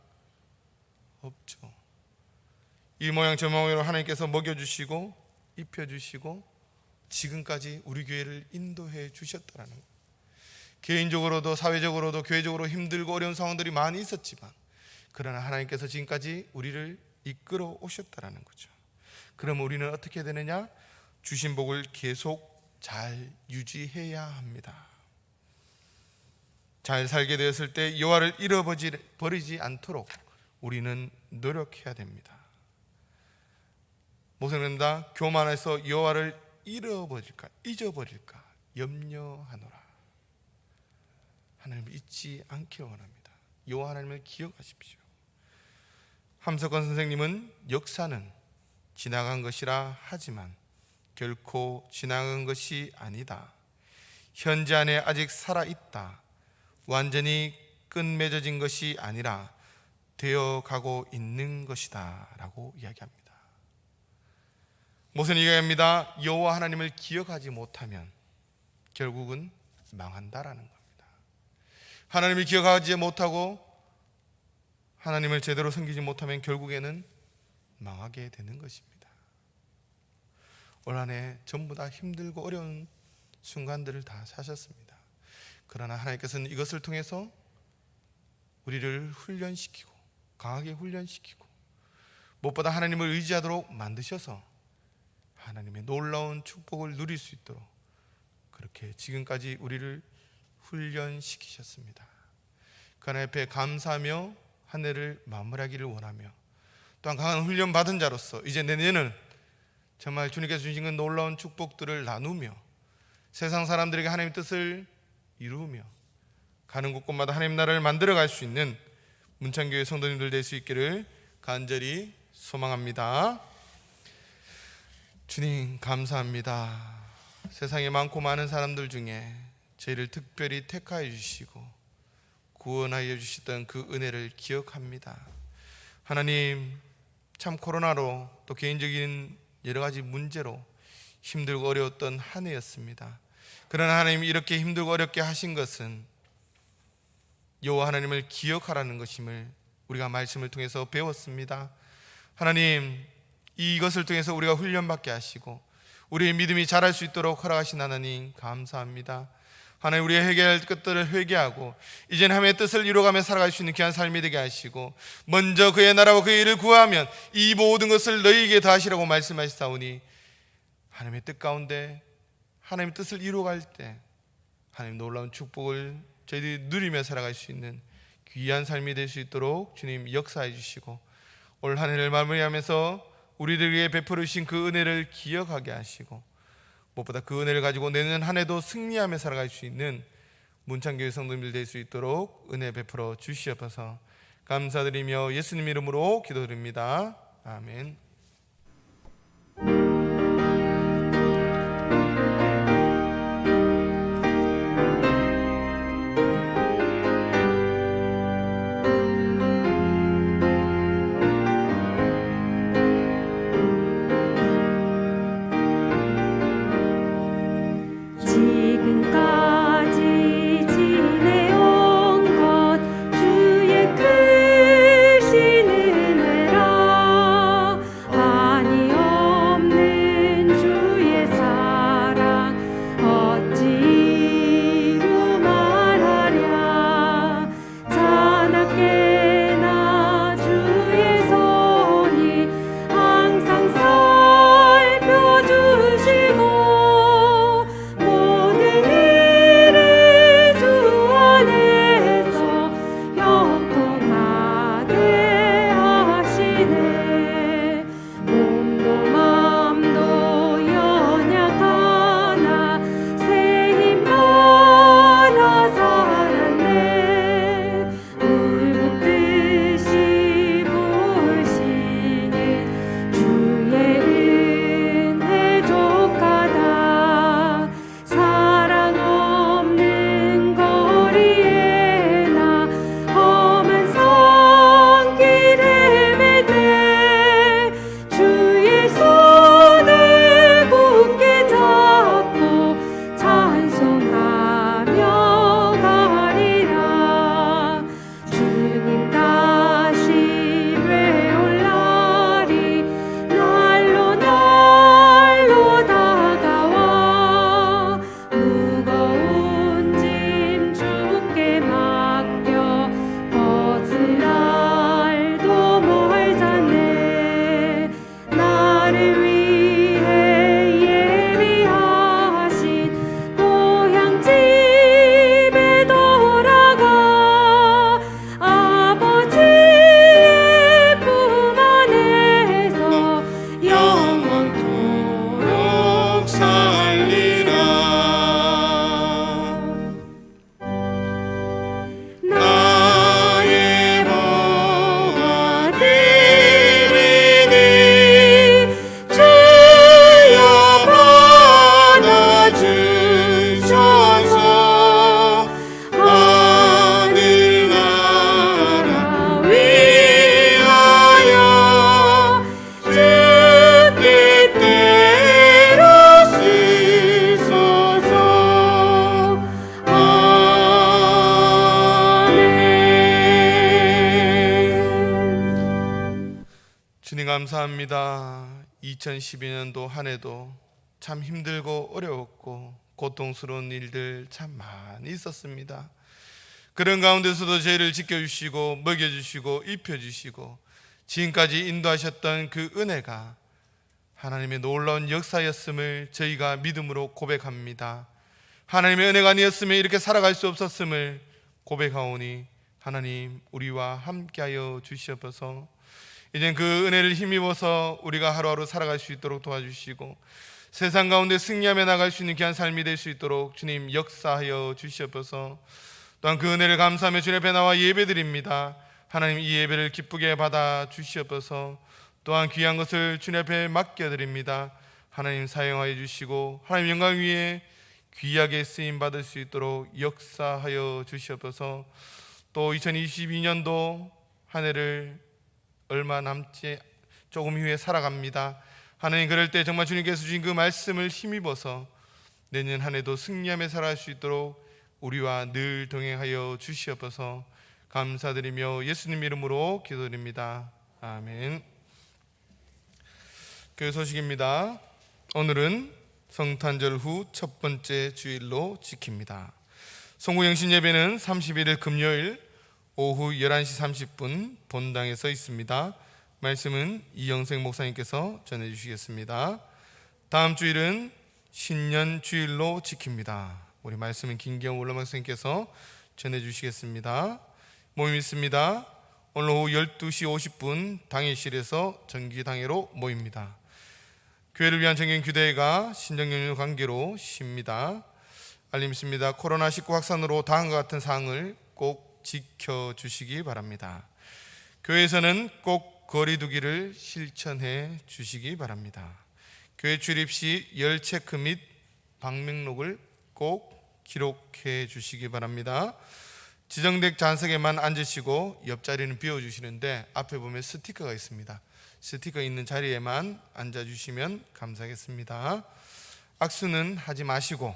없죠. 이 모양 저 모양으로 하나님께서 먹여주시고 입혀주시고 지금까지 우리 교회를 인도해 주셨다는 거예요. 개인적으로도 사회적으로도 교회적으로 힘들고 어려운 상황들이 많이 있었지만 그러나 하나님께서 지금까지 우리를 이끌어 오셨다는 거죠. 그럼 우리는 어떻게 되느냐? 주신 복을 계속 잘 유지해야 합니다. 잘 살게 되었을 때 여호와를 잃어버리지 않도록 우리는 노력해야 됩니다. 목사님입니다. 교만해서 여호와를 잊어버릴까 염려하노라. 하나님을 잊지 않기를 원합니다. 여호와 하나님을 기억하십시오. 함석권 선생님은 역사는 지나간 것이라 하지만 결코 지나간 것이 아니다. 현재 안에 아직 살아있다. 완전히 끝맺어진 것이 아니라 되어가고 있는 것이다 라고 이야기합니다. 무슨 이야기입니다? 여호와 하나님을 기억하지 못하면 결국은 망한다라는 겁니다. 하나님을 기억하지 못하고 하나님을 제대로 섬기지 못하면 결국에는 망하게 되는 것입니다. 올 한 해 전부 다 힘들고 어려운 순간들을 다 사셨습니다. 그러나 하나님께서는 이것을 통해서 우리를 훈련시키고 강하게 훈련시키고 무엇보다 하나님을 의지하도록 만드셔서 하나님의 놀라운 축복을 누릴 수 있도록 그렇게 지금까지 우리를 훈련시키셨습니다. 그 하나님 앞에 감사하며 한 해를 마무리하기를 원하며, 또한 강한 훈련 받은 자로서 이제 내년은 정말 주님께서 주신 그 놀라운 축복들을 나누며 세상 사람들에게 하나님의 뜻을 이루며 가는 곳곳마다 하나님 나라를 만들어갈 수 있는 문창교회 성도님들 될 수 있기를 간절히 소망합니다. 주님 감사합니다. 세상에 많고 많은 사람들 중에 저희를 특별히 택하여 주시고 구원하여 주시던 그 은혜를 기억합니다. 하나님, 참 코로나로 또 개인적인 여러 가지 문제로 힘들고 어려웠던 한 해였습니다. 그러나 하나님, 이렇게 힘들고 어렵게 하신 것은 여호와 하나님을 기억하라는 것임을 우리가 말씀을 통해서 배웠습니다. 하나님, 이것을 통해서 우리가 훈련받게 하시고 우리의 믿음이 자랄 수 있도록 허락하신 하나님 감사합니다. 하나님, 우리의 회개할 것들을 회개하고 이제는 하나님의 뜻을 이루어가며 살아갈 수 있는 귀한 삶이 되게 하시고, 먼저 그의 나라와 그의 일을 구하면 이 모든 것을 너희에게 더하시라고 말씀하시사오니, 하나님의 뜻 가운데 하나님의 뜻을 이루어갈 때 하나님 놀라운 축복을 저희들이 누리며 살아갈 수 있는 귀한 삶이 될 수 있도록 주님 역사해 주시고, 올 한 해를 마무리하면서 우리들에게 베풀어 주신 그 은혜를 기억하게 하시고, 무엇보다 그 은혜를 가지고 내년 한 해도 승리하며 살아갈 수 있는 문창교회 성도님들 될 수 있도록 은혜 베풀어 주시옵소서. 감사드리며 예수님 이름으로 기도드립니다. 아멘. 지금까지 지내온 것 주의 크신 은혜라. 한이 없는 주의 사랑 어찌 이루 말하랴. 자나깨나 주의 손이 항상 살펴주시고 모든 일을 주 안에서 형통하게 하시네. 몸도 맘도 연약하나 새 힘 받아 살았네. 물 붓듯이 부으시는 주의 은혜 족하다. 사랑 없는 거리에 나 험한 손길 헤맬 때 주의 손을 굳게 잡고 찬송하며 가리라. 주님 다시 되올 날이 날로 날로 다가와. 무거운 짐 주께 맡겨 벗을 날도 멀잖네. 나를 위해 예비하신 고향집에 돌아가 아버지의 품 안에서 영원토록 살리라. 나의 모가 드리니 주여 받아주셔서 하늘나라 위하여 주 뜻대로 쓰소서. 아멘. 주님 감사합니다. 2012년도 한 해도 참 힘들고 어려웠고 고통스러운 일들 참 많이 있었습니다. 그런 가운데서도 저희를 지켜주시고 먹여주시고 입혀주시고 지금까지 인도하셨던 그 은혜가 하나님의 놀라운 역사였음을 저희가 믿음으로 고백합니다. 하나님의 은혜가 아니었으면 이렇게 살아갈 수 없었음을 고백하오니 하나님 우리와 함께하여 주시옵소서. 이젠 그 은혜를 힘입어서 우리가 하루하루 살아갈 수 있도록 도와주시고 세상 가운데 승리하며 나갈 수 있는 귀한 삶이 될 수 있도록 주님 역사하여 주시옵소서. 또한 그 은혜를 감사하며 주님 앞에 나와 예배드립니다. 하나님 이 예배를 기쁘게 받아 주시옵소서. 또한 귀한 것을 주님 앞에 맡겨드립니다. 하나님 사용하여 주시고 하나님 영광 위에 귀하게 쓰임 받을 수 있도록 역사하여 주시옵소서. 또 2022년도 한 해를 얼마 남지 조금 후에 살아갑니다. 하나님 그럴 때 정말 주님께서 주신 그 말씀을 힘입어서 내년 한 해도 승리하며 살아갈 수 있도록 우리와 늘 동행하여 주시옵소서. 감사드리며 예수님 이름으로 기도드립니다. 아멘. 교회 소식입니다. 오늘은 성탄절 후 첫 번째 주일로 지킵니다. 송구영신 예배는 31일 금요일 오후 11시 30분 본당에서 있습니다. 말씀은 이영생 목사님께서 전해주시겠습니다. 다음 주일은 신년 주일로 지킵니다. 우리 말씀은 김기영 원로 목사님께서 전해주시겠습니다. 모임 있습니다. 오늘 오후 12시 50분 당회실에서 정기당회로 모입니다. 교회를 위한 정경규대회가 신정연휴 관계로 쉽니다. 알림 있습니다. 코로나19 확산으로 다음과 같은 사항을 꼭 지켜주시기 바랍니다. 교회에서는 꼭 거리 두기를 실천해 주시기 바랍니다. 교회 출입 시 열 체크 및 방명록을 꼭 기록해 주시기 바랍니다. 지정된 좌석에만 앉으시고 옆자리는 비워주시는데 앞에 보면 스티커가 있습니다. 스티커 있는 자리에만 앉아주시면 감사하겠습니다. 악수는 하지 마시고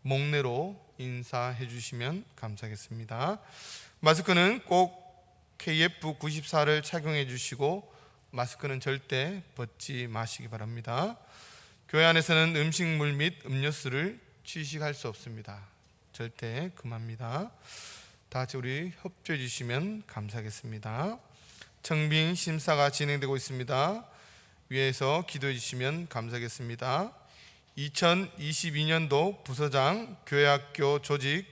목례로 인사해 주시면 감사하겠습니다. 마스크는 꼭 KF94를 착용해 주시고 마스크는 절대 벗지 마시기 바랍니다. 교회 안에서는 음식물 및 음료수를 취식할 수 없습니다. 절대 금합니다. 다 같이 우리 협조해 주시면 감사하겠습니다. 청빙 심사가 진행되고 있습니다. 위에서 기도해 주시면 감사하겠습니다. 2022년도 부서장 교회학교 조직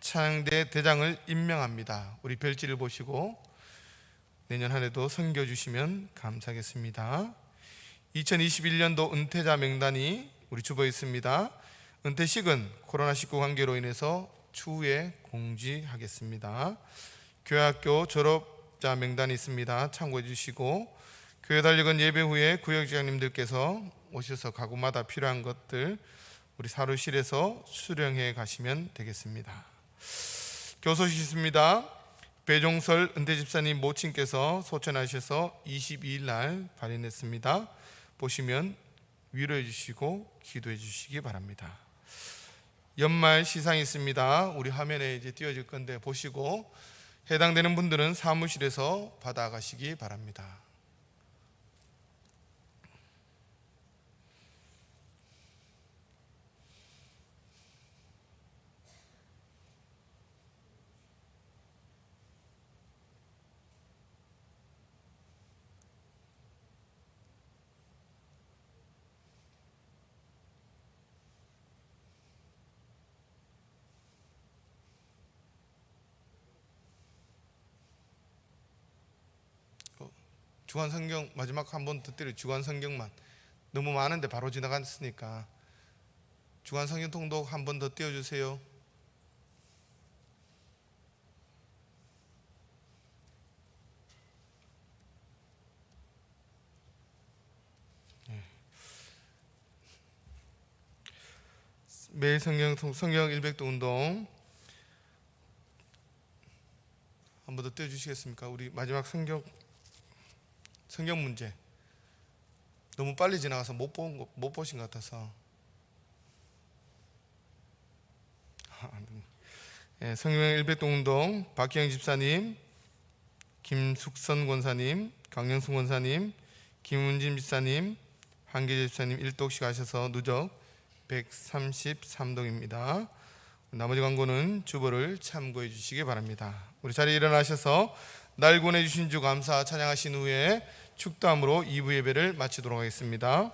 찬양대 대장을 임명합니다. 우리 별지를 보시고 내년 한 해도 섬겨주시면 감사하겠습니다. 2021년도 은퇴자 명단이 우리 주보에 있습니다. 은퇴식은 코로나19 관계로 인해서 추후에 공지하겠습니다. 교회학교 졸업자 명단이 있습니다. 참고해 주시고 교회 달력은 예배 후에 구역장님들께서 오셔서 가구마다 필요한 것들 우리 사무실에서 수령해 가시면 되겠습니다. 교소식 있습니다. 배종설 은퇴집사님 모친께서 소천하셔서 22일 날 발인했습니다. 보시면 위로해 주시고 기도해 주시기 바랍니다. 연말 시상이 있습니다. 우리 화면에 이제 띄워질 건데 보시고 해당되는 분들은 사무실에서 받아가시기 바랍니다. 주간 성경 마지막 한 번 더 때려. 주간 성경만 너무 많은데 바로 지나갔으니까 주간 성경 통독 한 번 더 띄워주세요. 매일 성경 100도 운동 한 번 더 띄워주시겠습니까? 우리 마지막 성경 문제 너무 빨리 지나가서 못 보신 것 같아서 성경 100도 운동 박기영 집사님, 김숙선 권사님, 강영순 권사님, 김은진 집사님, 한계재 집사님 1독씩 하셔서 누적 133동입니다. 나머지 광고는 주보를 참고해 주시기 바랍니다. 우리 자리에 일어나셔서 날 구원해주신 주 감사 찬양하신 후에 축도함으로 2부 예배를 마치도록 하겠습니다.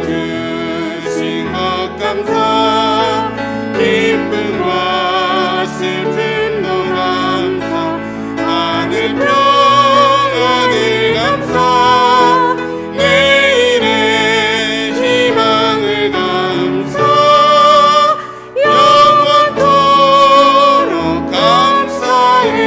주신 것 감사 기쁨과 슬픔도 감사 하늘 평안을 감사 내일의 희망을 감사 영원토록 감사해.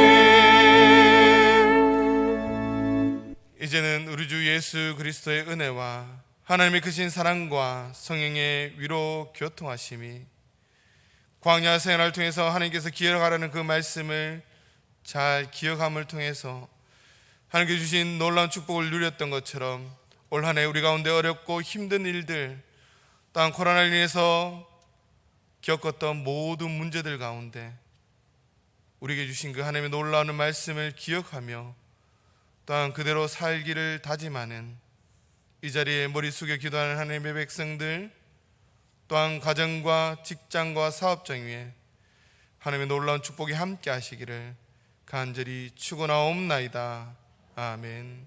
이제는 우리 주 예수 그리스도의 은혜와 하나님의 크신 사랑과 성령의 위로 교통하심이 광야 생활을 통해서 하나님께서 기억하라는 그 말씀을 잘 기억함을 통해서 하나님께 주신 놀라운 축복을 누렸던 것처럼 올 한 해 우리 가운데 어렵고 힘든 일들, 또한 코로나를 인해서 겪었던 모든 문제들 가운데 우리에게 주신 그 하나님의 놀라운 말씀을 기억하며 또한 그대로 살기를 다짐하는 이 자리에 머리 숙여 기도하는 하나님의 백성들, 또한 가정과 직장과 사업장 위에 하나님의 놀라운 축복이 함께 하시기를 간절히 축원하옵나이다. 아멘.